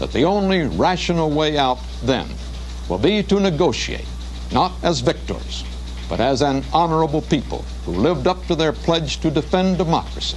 that the only rational way out then will be to negotiate, not as victors, but as an honorable people who lived up to their pledge to defend democracy.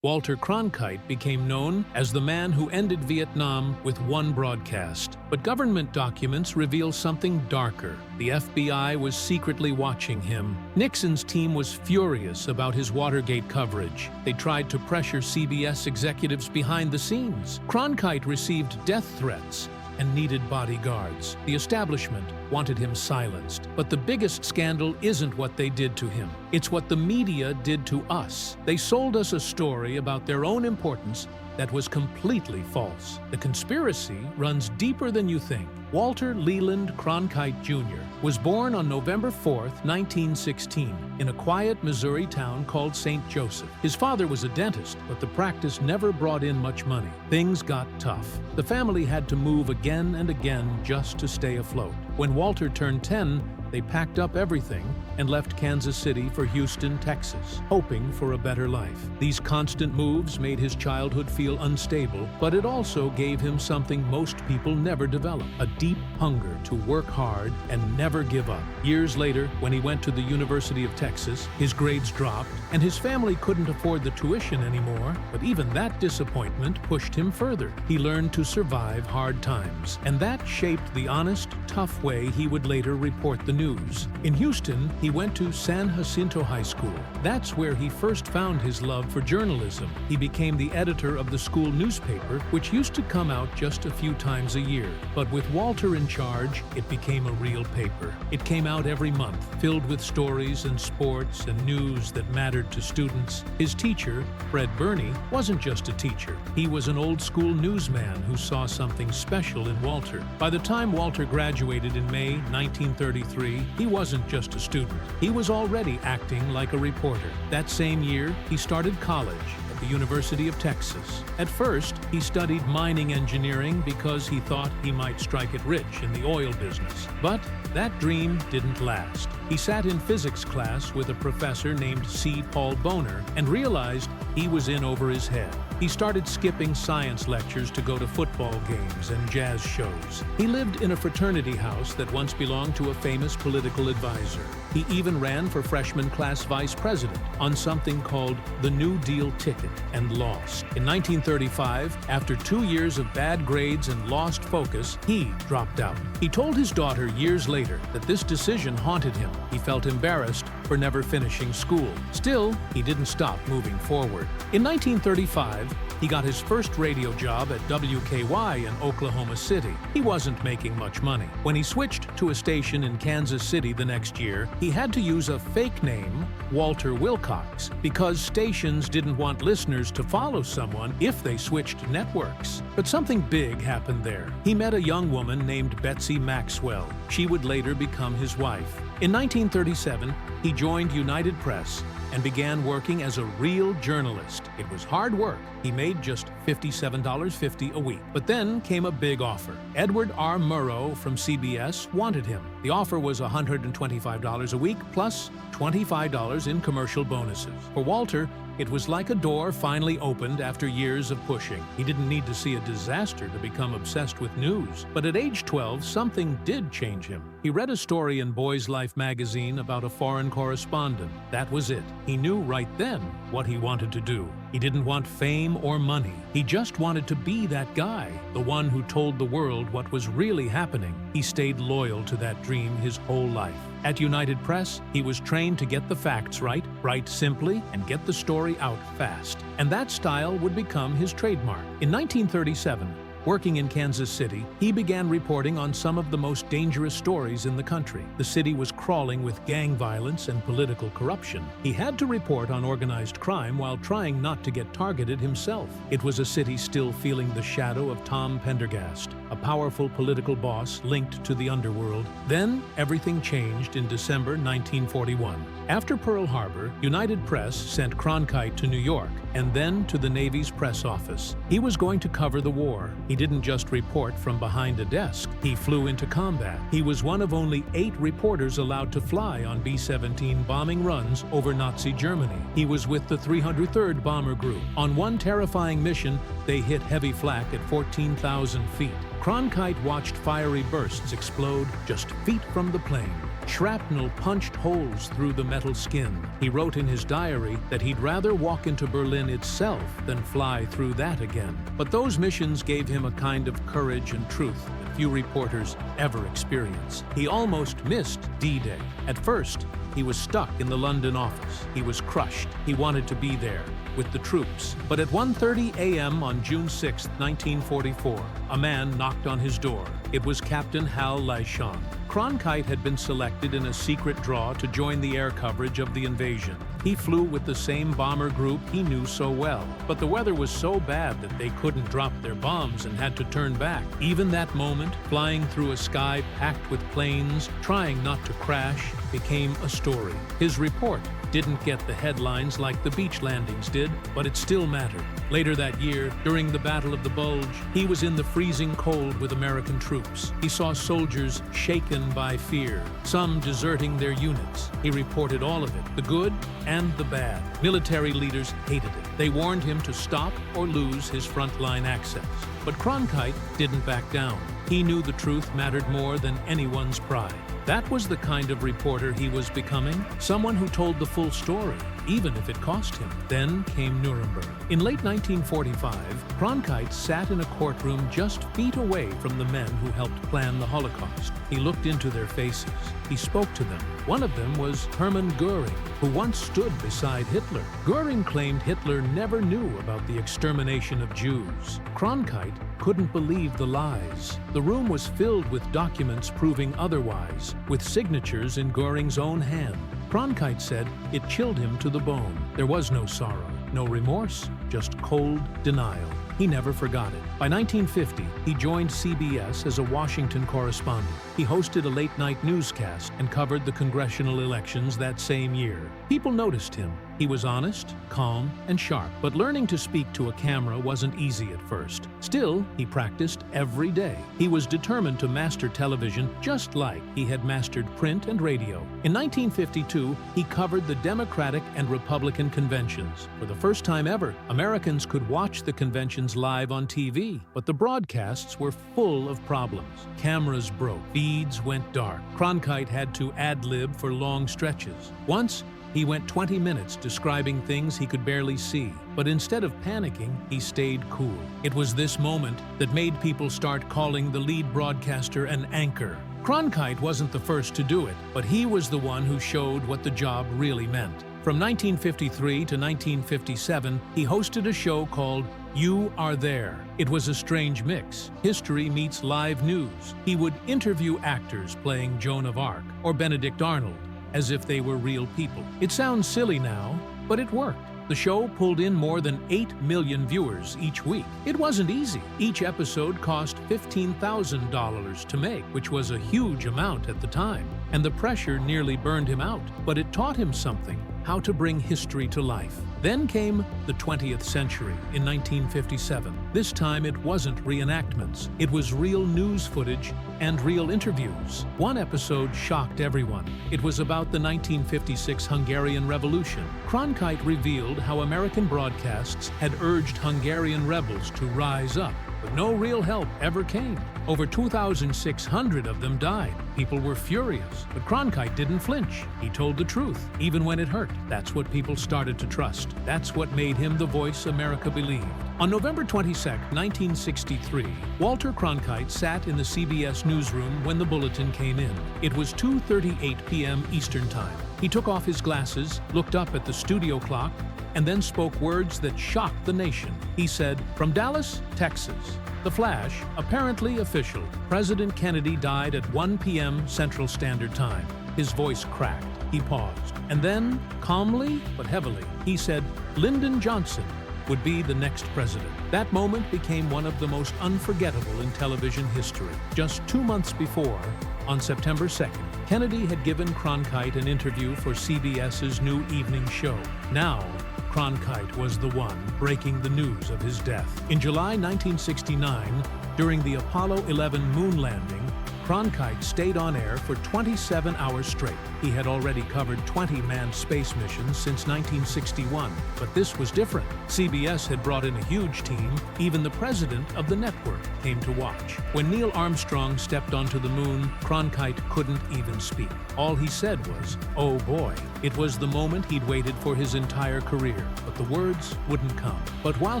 Walter Cronkite became known as the man who ended Vietnam with one broadcast. But government documents reveal something darker. The FBI was secretly watching him. Nixon's team was furious about his Watergate coverage. They tried to pressure CBS executives behind the scenes. Cronkite received death threats and needed bodyguards. The establishment wanted him silenced. But the biggest scandal isn't what they did to him. It's what the media did to us. They sold us a story about their own importance that was completely false. The conspiracy runs deeper than you think. Walter Leland Cronkite Jr. was born on November 4th, 1916, in a quiet Missouri town called St. Joseph. His father was a dentist, but the practice never brought in much money. Things got tough. The family had to move again and again just to stay afloat. When Walter turned 10, they packed up everything and left Kansas City for Houston, Texas, hoping for a better life. These constant moves made his childhood feel unstable, but it also gave him something most people never develop: a deep hunger to work hard and never give up. Years later, when he went to the University of Texas, his grades dropped, and his family couldn't afford the tuition anymore. But even that disappointment pushed him further. He learned to survive hard times, and that shaped the honest, tough way he would later report the news. In Houston, he went to San Jacinto High School. That's where he first found his love for journalism. He became the editor of the school newspaper, which used to come out just a few times a year. But with Walter in charge, it became a real paper. It came out every month, filled with stories and sports and news that mattered to students. His teacher, Fred Burney, wasn't just a teacher. He was an old-school newsman who saw something special in Walter. By the time Walter graduated in May 1933, he wasn't just a student. He was already acting like a reporter. That same year, he started college at the University of Texas. At first, he studied mining engineering because he thought he might strike it rich in the oil business. But that dream didn't last. He sat in physics class with a professor named C. Paul Boner and realized he was in over his head. He started skipping science lectures to go to football games and jazz shows. He lived in a fraternity house that once belonged to a famous political advisor. He even ran for freshman class vice president on something called the New Deal ticket and lost. In 1935, after 2 years of bad grades and lost focus, he dropped out. He told his daughter years later that this decision haunted him. He felt embarrassed for never finishing school. Still, he didn't stop moving forward. In 1935, he got his first radio job at WKY in Oklahoma City. He wasn't making much money. When he switched to a station in Kansas City the next year, he had to use a fake name, Walter Wilcox, because stations didn't want listeners to follow someone if they switched networks. But something big happened there. He met a young woman named Betsy Maxwell. She would later become his wife. In 1937, he joined United Press and began working as a real journalist. It was hard work. He made just $57.50 a week. But then came a big offer. Edward R. Murrow from CBS wanted him. The offer was $125 a week plus $25 in commercial bonuses. For Walter, it was like a door finally opened after years of pushing. He didn't need to see a disaster to become obsessed with news. But at age 12, something did change him. He read a story in Boy's Life magazine about a foreign correspondent. That was it. He knew right then what he wanted to do. He didn't want fame or money. He just wanted to be that guy, the one who told the world what was really happening. He stayed loyal to that dream his whole life. At United Press, he was trained to get the facts right, write simply, and get the story out fast. And that style would become his trademark. In 1937, working in Kansas City, he began reporting on some of the most dangerous stories in the country. The city was crawling with gang violence and political corruption. He had to report on organized crime while trying not to get targeted himself. It was a city still feeling the shadow of Tom Pendergast, a powerful political boss linked to the underworld. Then, everything changed in December 1941. After Pearl Harbor, United Press sent Cronkite to New York and then to the Navy's press office. He was going to cover the war. He didn't just report from behind a desk. He flew into combat. He was one of only 8 reporters allowed to fly on B-17 bombing runs over Nazi Germany. He was with the 303rd Bomber Group. On one terrifying mission, they hit heavy flak at 14,000 feet. Cronkite watched fiery bursts explode just feet from the plane. Shrapnel punched holes through the metal skin. He wrote in his diary that he'd rather walk into Berlin itself than fly through that again. But those missions gave him a kind of courage and truth that few reporters ever experience. He almost missed D-Day. At first, he was stuck in the London office. He was crushed. He wanted to be there with the troops. But at 1:30 a.m. on June 6, 1944, a man knocked on his door. It was Captain Hal Leyshon. Cronkite had been selected in a secret draw to join the air coverage of the invasion. He flew with the same bomber group he knew so well. But the weather was so bad that they couldn't drop their bombs and had to turn back. Even that moment, flying through a sky packed with planes, trying not to crash, became a story. His report didn't get the headlines like the beach landings did, but it still mattered. Later that year, during the Battle of the Bulge, he was in the freezing cold with American troops. He saw soldiers shaken by fear, some deserting their units. He reported all of it, the good and the bad. Military leaders hated it. They warned him to stop or lose his frontline access. But Cronkite didn't back down. He knew the truth mattered more than anyone's pride. That was the kind of reporter he was becoming, someone who told the full story, even if it cost him. Then came Nuremberg. In late 1945, Cronkite sat in a courtroom just feet away from the men who helped plan the Holocaust. He looked into their faces. He spoke to them. One of them was Hermann Goering, who once stood beside Hitler. Goering claimed Hitler never knew about the extermination of Jews. Cronkite couldn't believe the lies. The room was filled with documents proving otherwise, with signatures in Goering's own hand. Cronkite said it chilled him to the bone. There was no sorrow, no remorse, just cold denial. He never forgot it. By 1950, he joined CBS as a Washington correspondent. He hosted a late-night newscast and covered the congressional elections that same year. People noticed him. He was honest, calm, and sharp, but learning to speak to a camera wasn't easy at first. Still, he practiced every day. He was determined to master television just like he had mastered print and radio. In 1952, he covered the Democratic and Republican conventions. For the first time ever, Americans could watch the conventions live on TV, but the broadcasts were full of problems. Cameras broke, feeds went dark. Cronkite had to ad-lib for long stretches. Once, he went 20 minutes describing things he could barely see, but instead of panicking, he stayed cool. It was this moment that made people start calling the lead broadcaster an anchor. Cronkite wasn't the first to do it, but he was the one who showed what the job really meant. From 1953 to 1957, he hosted a show called You Are There. It was a strange mix. History meets live news. He would interview actors playing Joan of Arc or Benedict Arnold, as if they were real people. It sounds silly now, but it worked. The show pulled in more than 8 million viewers each week. It wasn't easy. Each episode cost $15,000 to make, which was a huge amount at the time, and the pressure nearly burned him out. But it taught him something: how to bring history to life. Then came the 20th century in 1957. This time it wasn't reenactments. It was real news footage and real interviews. One episode shocked everyone. It was about the 1956 Hungarian Revolution. Cronkite revealed how American broadcasts had urged Hungarian rebels to rise up, but no real help ever came. Over 2,600 of them died. People were furious, but Cronkite didn't flinch. He told the truth, even when it hurt. That's what people started to trust. That's what made him the voice America believed. On November 22, 1963, Walter Cronkite sat in the CBS newsroom when the bulletin came in. It was 2:38 p.m. Eastern Time. He took off his glasses, looked up at the studio clock, and then spoke words that shocked the nation. He said, "From Dallas, Texas, the flash, apparently official. President Kennedy died at 1 p.m. Central Standard Time." His voice cracked. He paused. And then, calmly but heavily, he said, "Lyndon Johnson would be the next president." That moment became one of the most unforgettable in television history. Just 2 months before, on September 2nd, Kennedy had given Cronkite an interview for CBS's new evening show. Now, Cronkite was the one breaking the news of his death. In July 1969, during the Apollo 11 moon landing, Cronkite stayed on air for 27 hours straight. He had already covered 20 manned space missions since 1961, but this was different. CBS had brought in a huge team. Even the president of the network came to watch. When Neil Armstrong stepped onto the moon, Cronkite couldn't even speak. All he said was, "Oh boy." It was the moment he'd waited for his entire career, but the words wouldn't come. But while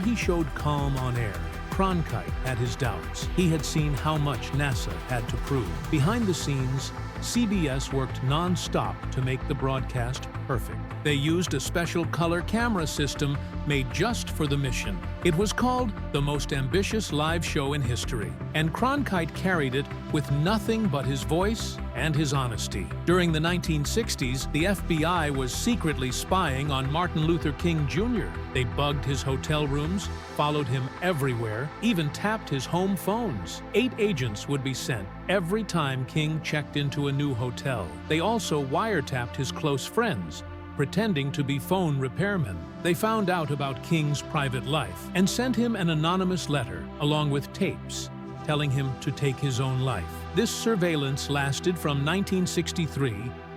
he showed calm on air, Cronkite had his doubts. He had seen how much NASA had to prove. Behind the scenes, CBS worked non-stop to make the broadcast perfect. They used a special color camera system made just for the mission. It was called the most ambitious live show in history, and Cronkite carried it with nothing but his voice and his honesty. During the 1960s, the FBI was secretly spying on Martin Luther King Jr. They bugged his hotel rooms, followed him everywhere, even tapped his home phones. 8 agents would be sent every time King checked into a new hotel. They also wiretapped his close friends, pretending to be phone repairmen. They found out about King's private life and sent him an anonymous letter along with tapes telling him to take his own life. This surveillance lasted from 1963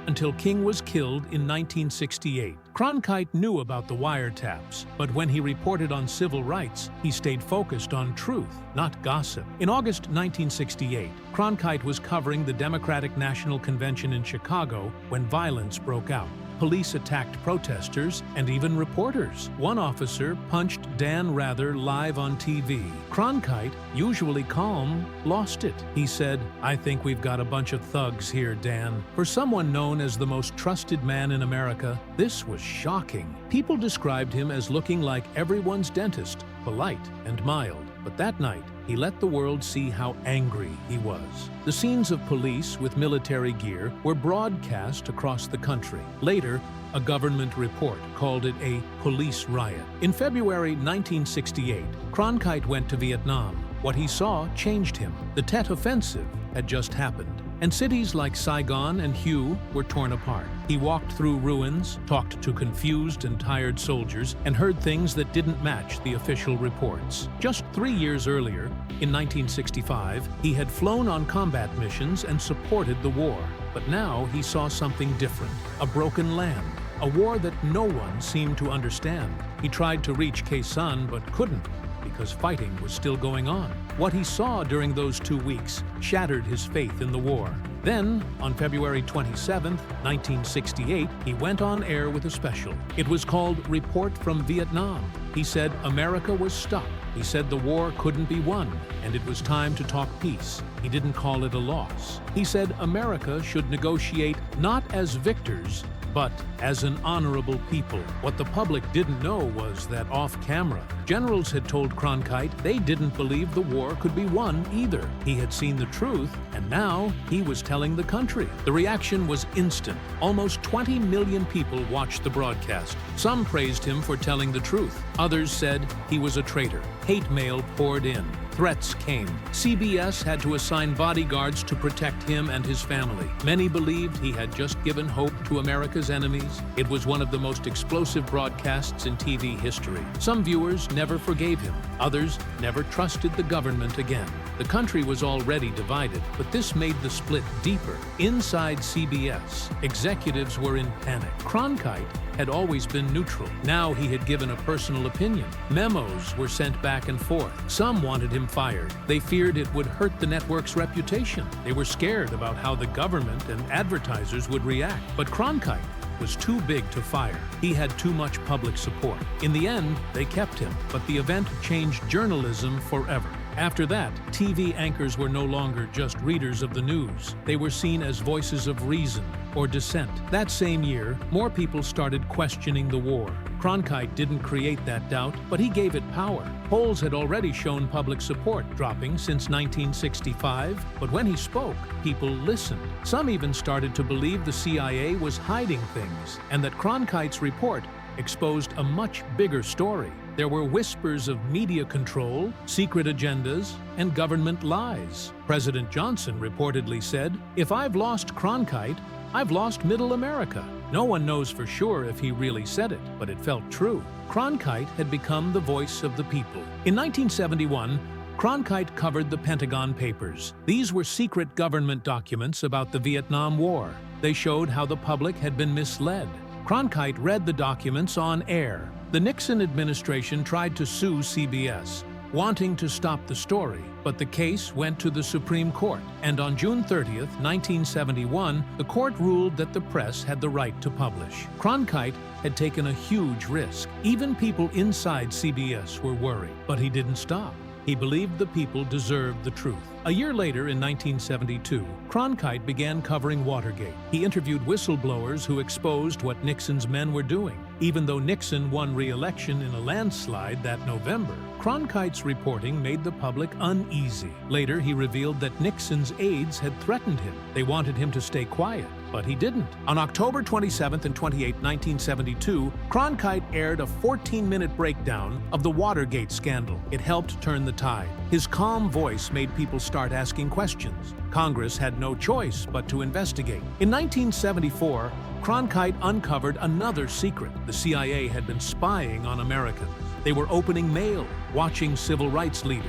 until King was killed in 1968. Cronkite knew about the wiretaps, but when he reported on civil rights, he stayed focused on truth, not gossip. In August 1968, Cronkite was covering the Democratic National Convention in Chicago when violence broke out. Police attacked protesters and even reporters. One officer punched Dan Rather live on TV. Cronkite, usually calm, lost it. He said, "I think we've got a bunch of thugs here, Dan." For someone known as the most trusted man in America, this was shocking. People described him as looking like everyone's dentist, polite and mild. But that night, he let the world see how angry he was. The scenes of police with military gear were broadcast across the country. Later, a government report called it a police riot. In February 1968, Cronkite went to Vietnam. What he saw changed him. The Tet Offensive had just happened, and cities like Saigon and Hue were torn apart. He walked through ruins, talked to confused and tired soldiers, and heard things that didn't match the official reports. Just 3 years earlier, in 1965, he had flown on combat missions and supported the war. But now he saw something different, a broken land, a war that no one seemed to understand. He tried to reach Khe Sanh but couldn't, because fighting was still going on. What he saw during those 2 weeks shattered his faith in the war. Then, on February 27, 1968, he went on air with a special. It was called Report from Vietnam. He said America was stuck. He said the war couldn't be won, and it was time to talk peace. He didn't call it a loss. He said America should negotiate not as victors, but as an honorable people. What the public didn't know was that off-camera, generals had told Cronkite they didn't believe the war could be won either. He had seen the truth, and now he was telling the country. The reaction was instant. Almost 20 million people watched the broadcast. Some praised him for telling the truth. Others said he was a traitor. Hate mail poured in. Threats came. CBS had to assign bodyguards to protect him and his family. Many believed he had just given hope to America's enemies. It was one of the most explosive broadcasts in TV history. Some viewers never forgave him. Others never trusted the government again. The country was already divided, but this made the split deeper. Inside CBS, executives were in panic. Cronkite had always been neutral. Now he had given a personal opinion. Memos were sent back and forth. Some wanted him fired. They feared it would hurt the network's reputation. They were scared about how the government and advertisers would react. But Cronkite was too big to fire. He had too much public support. In the end, they kept him, but the event changed journalism forever. After that, TV anchors were no longer just readers of the news. They were seen as voices of reason or dissent. That same year, more people started questioning the war. Cronkite didn't create that doubt, but he gave it power. Polls had already shown public support dropping since 1965, but when he spoke, people listened. Some even started to believe the CIA was hiding things, and that Cronkite's report exposed a much bigger story. There were whispers of media control, secret agendas, and government lies. President Johnson reportedly said, "If I've lost Cronkite, "I've lost Middle America." No one knows for sure if he really said it, but it felt true. Cronkite had become the voice of the people. In 1971, Cronkite covered the Pentagon Papers. These were secret government documents about the Vietnam War. They showed how the public had been misled. Cronkite read the documents on air. The Nixon administration tried to sue CBS, wanting to stop the story, but the case went to the Supreme Court, and on June 30th, 1971, the court ruled that the press had the right to publish. Cronkite had taken a huge risk. Even people inside CBS were worried, but he didn't stop. He believed the people deserved the truth. A year later, in 1972, Cronkite began covering Watergate. He interviewed whistleblowers who exposed what Nixon's men were doing. Even though Nixon won re-election in a landslide that November, Cronkite's reporting made the public uneasy. Later, he revealed that Nixon's aides had threatened him. They wanted him to stay quiet, but he didn't. On October 27th and 28th, 1972, Cronkite aired a 14-minute breakdown of the Watergate scandal. It helped turn the tide. His calm voice made people start asking questions. Congress had no choice but to investigate. In 1974, Cronkite uncovered another secret. The CIA had been spying on Americans. They were opening mail, watching civil rights leaders,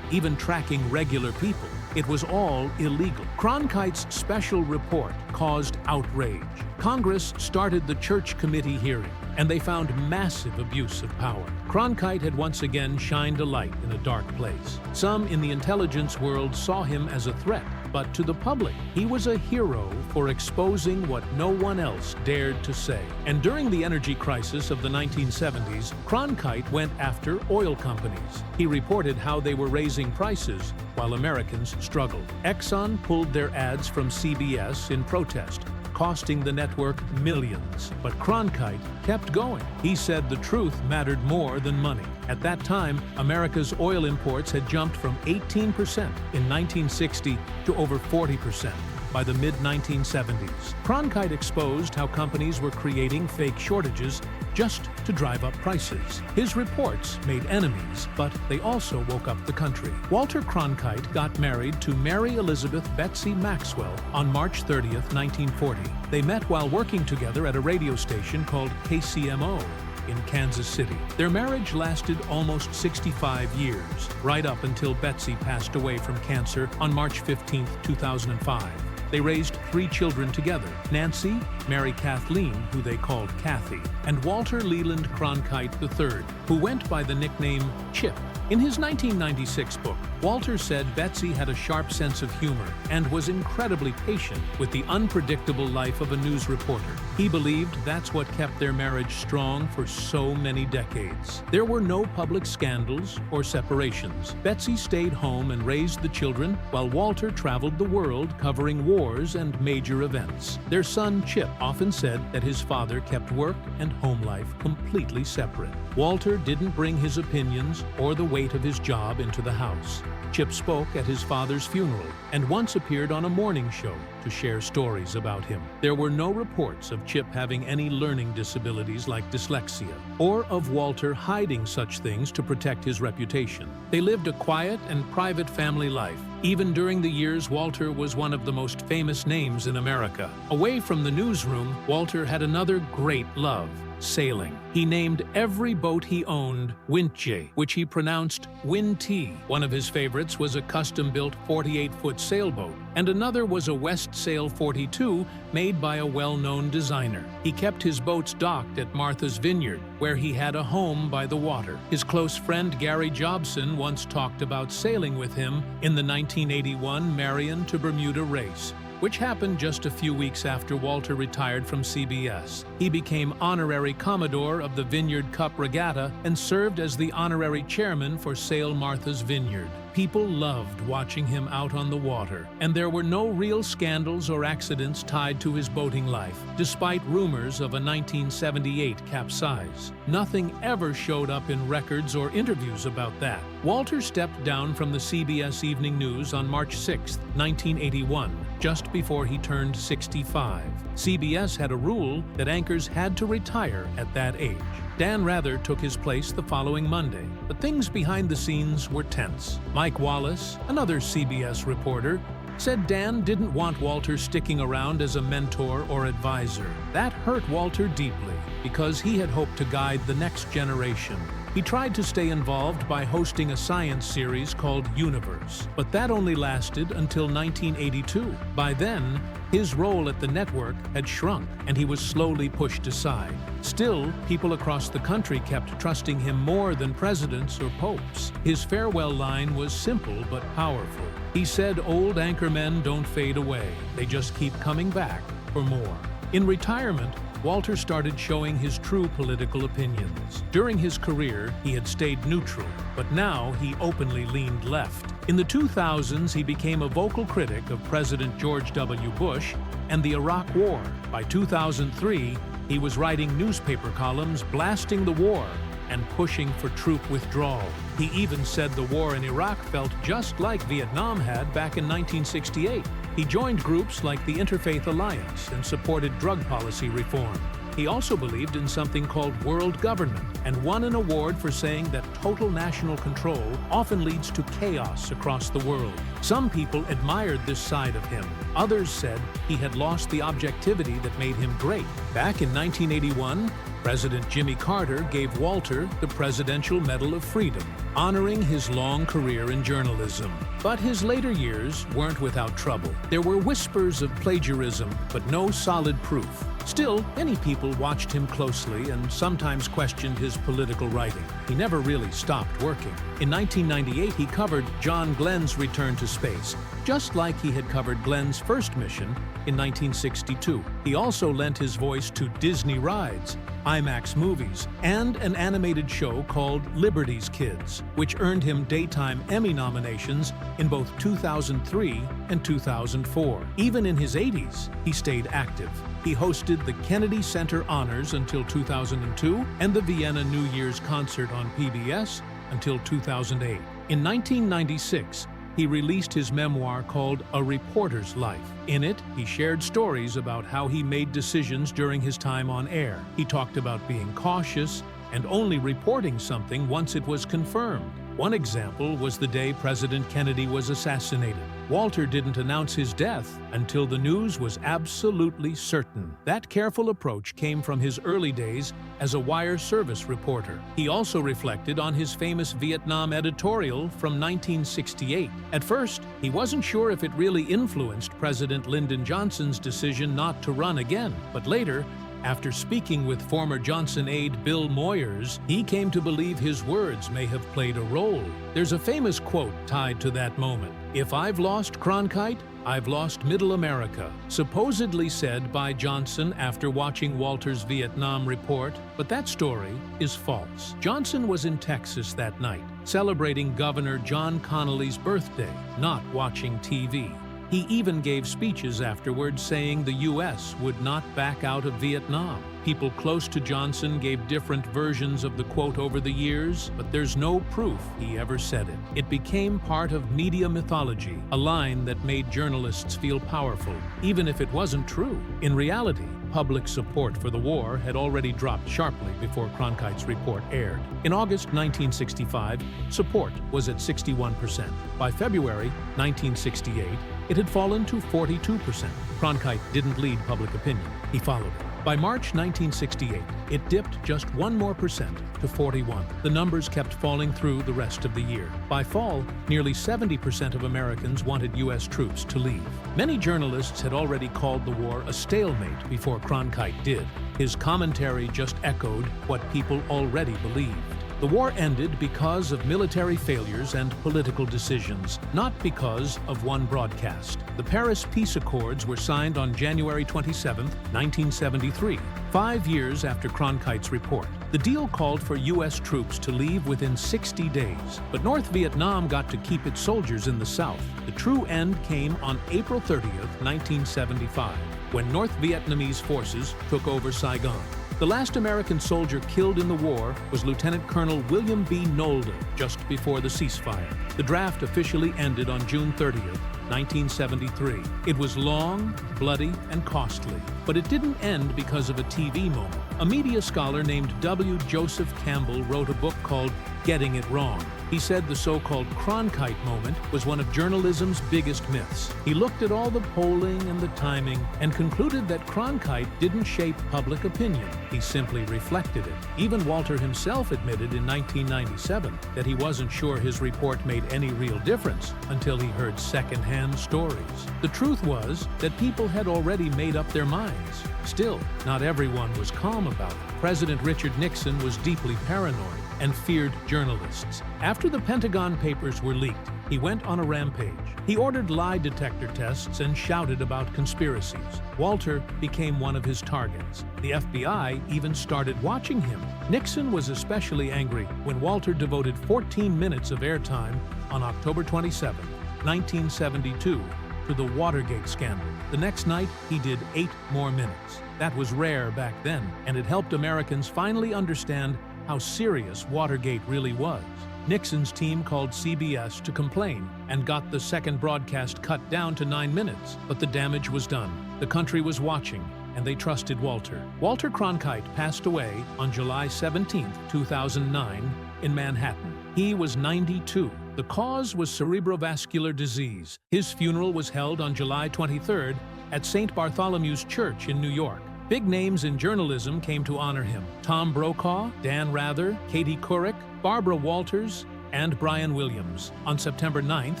even tracking regular people. It was all illegal. Cronkite's special report caused outrage. Congress started the Church Committee hearing, and they found massive abuse of power. Cronkite had once again shined a light in a dark place. Some in the intelligence world saw him as a threat, but to the public, he was a hero for exposing what no one else dared to say. And during the energy crisis of the 1970s, Cronkite went after oil companies. He reported how they were raising prices while Americans struggled. Exxon pulled their ads from CBS in protest, costing the network millions. But Cronkite kept going. He said the truth mattered more than money. At that time, America's oil imports had jumped from 18% in 1960 to over 40% by the mid-1970s. Cronkite exposed how companies were creating fake shortages just to drive up prices. His reports made enemies, but they also woke up the country. Walter Cronkite got married to Mary Elizabeth Betsy Maxwell on March 30th, 1940. They met while working together at a radio station called KCMO in Kansas City. Their marriage lasted almost 65 years, right up until Betsy passed away from cancer on March 15, 2005. They raised 3 children together: Nancy, Mary Kathleen, who they called Kathy, and Walter Leland Cronkite III, who went by the nickname Chip. In his 1996 book, Walter said Betsy had a sharp sense of humor and was incredibly patient with the unpredictable life of a news reporter. He believed that's what kept their marriage strong for so many decades. There were no public scandals or separations. Betsy stayed home and raised the children while Walter traveled the world covering wars and major events. Their son, Chip, often said that his father kept work and home life completely separate. Walter didn't bring his opinions or the weight of his job into the house. Chip spoke at his father's funeral and once appeared on a morning show to share stories about him. There were no reports of Chip having any learning disabilities like dyslexia, or of Walter hiding such things to protect his reputation. They lived a quiet and private family life. Even during the years Walter was one of the most famous names in America. Away from the newsroom, Walter had another great love: sailing. He named every boat he owned Wintje, which he pronounced Win-T. One of his favorites was a custom-built 48-foot sailboat, and another was a West Sail 42 made by a well-known designer. He kept his boats docked at Martha's Vineyard, where he had a home by the water. His close friend Gary Jobson once talked about sailing with him in the 1981 Marion to Bermuda race, which happened just a few weeks after Walter retired from CBS. He became honorary Commodore of the Vineyard Cup Regatta and served as the honorary chairman for Sail Martha's Vineyard. People loved watching him out on the water, and there were no real scandals or accidents tied to his boating life, despite rumors of a 1978 capsize. Nothing ever showed up in records or interviews about that. Walter stepped down from the CBS Evening News on March 6, 1981, just before he turned 65. CBS had a rule that anchors had to retire at that age. Dan Rather took his place the following Monday, but things behind the scenes were tense. Mike Wallace, another CBS reporter, said Dan didn't want Walter sticking around as a mentor or advisor. That hurt Walter deeply because he had hoped to guide the next generation. He tried to stay involved by hosting a science series called Universe, but that only lasted until 1982. By then, his role at the network had shrunk, and he was slowly pushed aside. Still, people across the country kept trusting him more than presidents or popes. His farewell line was simple but powerful. He said old anchormen don't fade away, they just keep coming back for more. In retirement, Walter started showing his true political opinions. During his career, he had stayed neutral, but now he openly leaned left. In the 2000s, he became a vocal critic of President George W. Bush and the Iraq War. By 2003, he was writing newspaper columns blasting the war and pushing for troop withdrawal. He even said the war in Iraq felt just like Vietnam had back in 1968. He joined groups like the Interfaith Alliance and supported drug policy reform. He also believed in something called world government and won an award for saying that total national control often leads to chaos across the world. Some people admired this side of him. Others said he had lost the objectivity that made him great. Back in 1981, President Jimmy Carter gave Walter the Presidential Medal of Freedom, honoring his long career in journalism. But his later years weren't without trouble. There were whispers of plagiarism, but no solid proof. Still, many people watched him closely and sometimes questioned his political writing. He never really stopped working. In 1998, he covered John Glenn's return to space, just like he had covered Glenn's first mission in 1962. He also lent his voice to Disney rides, IMAX movies, and an animated show called Liberty's Kids, which earned him Daytime Emmy nominations in both 2003 and 2004. Even in his 80s, he stayed active. He hosted the Kennedy Center Honors until 2002 and the Vienna New Year's concert on PBS until 2008. In 1996, he released his memoir called A Reporter's Life. In it, he shared stories about how he made decisions during his time on air. He talked about being cautious and only reporting something once it was confirmed. One example was the day President Kennedy was assassinated. Walter didn't announce his death until the news was absolutely certain. That careful approach came from his early days as a wire service reporter. He also reflected on his famous Vietnam editorial from 1968. At first, he wasn't sure if it really influenced President Lyndon Johnson's decision not to run again, but later, after speaking with former Johnson aide Bill Moyers, he came to believe his words may have played a role. There's a famous quote tied to that moment. "If I've lost Cronkite, I've lost Middle America," supposedly said by Johnson after watching Walter's Vietnam report, but that story is false. Johnson was in Texas that night, celebrating Governor John Connally's birthday, not watching TV. He even gave speeches afterward saying the U.S. would not back out of Vietnam. People close to Johnson gave different versions of the quote over the years, but there's no proof he ever said it. It became part of media mythology, a line that made journalists feel powerful, even if it wasn't true. In reality, public support for the war had already dropped sharply before Cronkite's report aired. In August 1965, support was at 61%. By February 1968, it had fallen to 42%. Cronkite didn't lead public opinion. He followed it. By March 1968, it dipped just 1% to 41. The numbers kept falling through the rest of the year. By fall, nearly 70% of Americans wanted U.S. troops to leave. Many journalists had already called the war a stalemate before Cronkite did. His commentary just echoed what people already believed. The war ended because of military failures and political decisions, not because of one broadcast. The Paris Peace Accords were signed on January 27, 1973, 5 years after Cronkite's report. The deal called for U.S. troops to leave within 60 days, but North Vietnam got to keep its soldiers in the South. The true end came on April 30, 1975, when North Vietnamese forces took over Saigon. The last American soldier killed in the war was Lieutenant Colonel William B. Nolde, just before the ceasefire. The draft officially ended on June 30th, 1973. It was long, bloody, and costly, but it didn't end because of a TV moment. A media scholar named W. Joseph Campbell wrote a book called Getting It Wrong. He said the so-called Cronkite moment was one of journalism's biggest myths. He looked at all the polling and the timing and concluded that Cronkite didn't shape public opinion. He simply reflected it. Even Walter himself admitted in 1997 that he wasn't sure his report made any real difference until he heard second-hand stories. The truth was that people had already made up their minds. Still, not everyone was calm about it. President Richard Nixon was deeply paranoid and feared journalists. After the Pentagon Papers were leaked, he went on a rampage. He ordered lie detector tests and shouted about conspiracies. Walter became one of his targets. The FBI even started watching him. Nixon was especially angry when Walter devoted 14 minutes of airtime on October 27, 1972, to the Watergate scandal. The next night, he did 8 more minutes. That was rare back then, and it helped Americans finally understand how serious Watergate really was. Nixon's team called CBS to complain and got the second broadcast cut down to 9 minutes, but the damage was done. The country was watching, and they trusted Walter. Walter Cronkite passed away on July 17, 2009, in Manhattan. He was 92. The cause was cerebrovascular disease. His funeral was held on July 23rd at St. Bartholomew's Church in New York. Big names in journalism came to honor him: Tom Brokaw, Dan Rather, Katie Couric, Barbara Walters, and Brian Williams. On September 9th,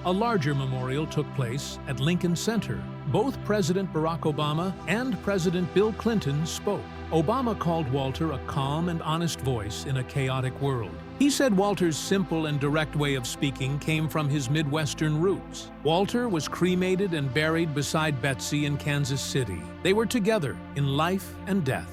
a larger memorial took place at Lincoln Center. Both President Barack Obama and President Bill Clinton spoke. Obama called Walter a calm and honest voice in a chaotic world. He said Walter's simple and direct way of speaking came from his Midwestern roots. Walter was cremated and buried beside Betsy in Kansas City. They were together in life and death.